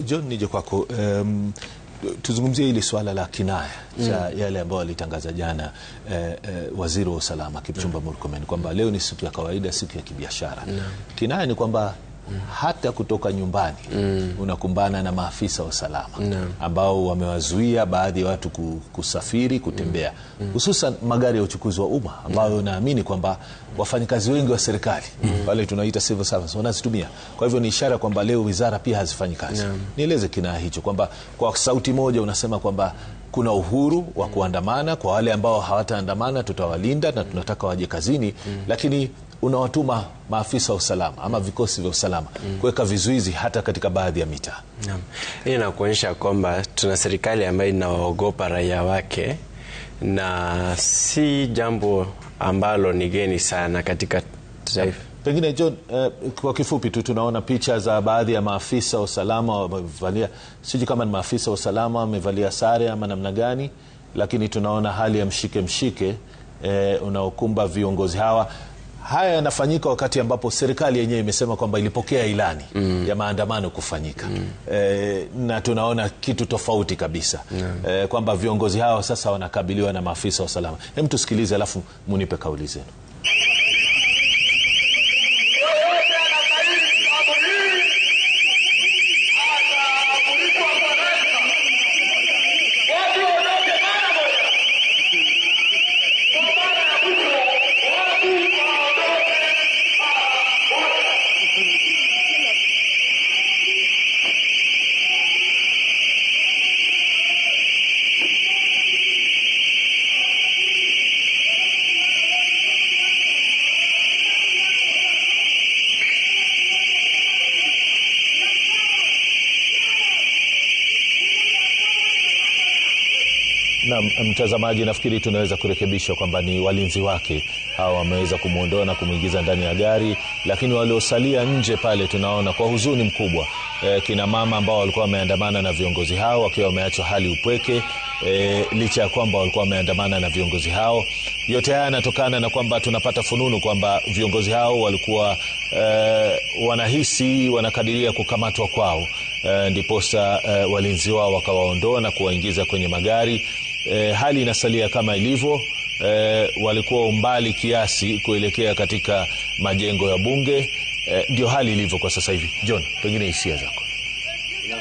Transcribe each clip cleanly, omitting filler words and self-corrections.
John, nije kwako. Tuzungumzie hili swala la kinaya cha yale ambayo alitangaza jana waziri wa usalama Kipchumba Murkomen kwamba leo ni siku ya kawaida, siku ya kibiashara. Kinaya ni kwamba hata kutoka nyumbani unakumbana na maafisa wa usalama ambao wamewazuia baadhi ya watu kusafiri, kutembea, hususan magari ya uchukuzi wa umma ambayo naamini kwamba wafanyikazi wengi wa serikali wale tunaita civil servants wanazitumia. Kwa hivyo ni ishara kwamba leo wizara pia hazifanyi kazi. Nieleze kinaya hicho kwamba kwa sauti moja unasema kwamba kuna uhuru wa kuandamana, kwa wale ambao hawataandamana tutawalinda na tunataka waje kazini, lakini unawatuma maafisa wa usalama ama vikosi vya usalama kuweka vizuizi hata katika baadhi ya mitaa. Hii inakuonyesha kwamba tuna serikali ambayo inaogopa raia wake, na si jambo ambalo ni geni sana katika taifa. Pengine John, kwa kifupi tu tunaona picha za baadhi ya maafisa wa usalama wamevalia, siji kama ni maafisa wa usalama wamevalia sare ama namna gani, lakini tunaona hali ya mshike unaokumba viongozi hawa. Haya yanafanyika wakati ambapo serikali yenyewe imesema kwamba ilipokea ilani ya maandamano kufanyika. Na tunaona kitu tofauti kabisa. Kwamba viongozi hao sasa wanakabiliwa na maafisa wa usalama. Hem, tusikilize alafu munipe kauli zenu. Na mtazamaji, nafikiri tunaweza kurekebisha kwamba ni walinzi wake hao wameweza kumuondoa na kumuingiza ndani ya gari, lakini waliosalia nje pale tunaona kwa huzuni mkubwa kina mama ambao walikuwa wameandamana na viongozi hao wakiwa wameachwa hali upweke, licha ya kwamba walikuwa wameandamana na viongozi hao. Yote haya yanatokana na kwamba tunapata fununu kwamba viongozi hao walikuwa wanakadiria kukamatwa kwao, ndiposa walinzi wao wakawaondoa na kuwaingiza kwenye magari. Hali inasalia kama ilivyo. Walikuwa umbali kiasi kuelekea katika majengo ya bunge. Ndio hali ilivyo kwa sasa hivi. John, pengine hisia zako.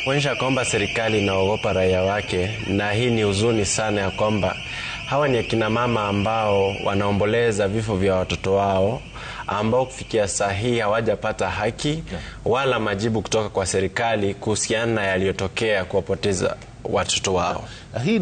Inaonyesha kwamba serikali inaogopa raia wake, na hii ni huzuni sana ya kwamba hawa ni akina mama ambao wanaomboleza vifo vya watoto wao, ambao kufikia saa hii hawajapata haki wala majibu kutoka kwa serikali kuhusiana na yaliyotokea kuwapoteza watoto wao. Hii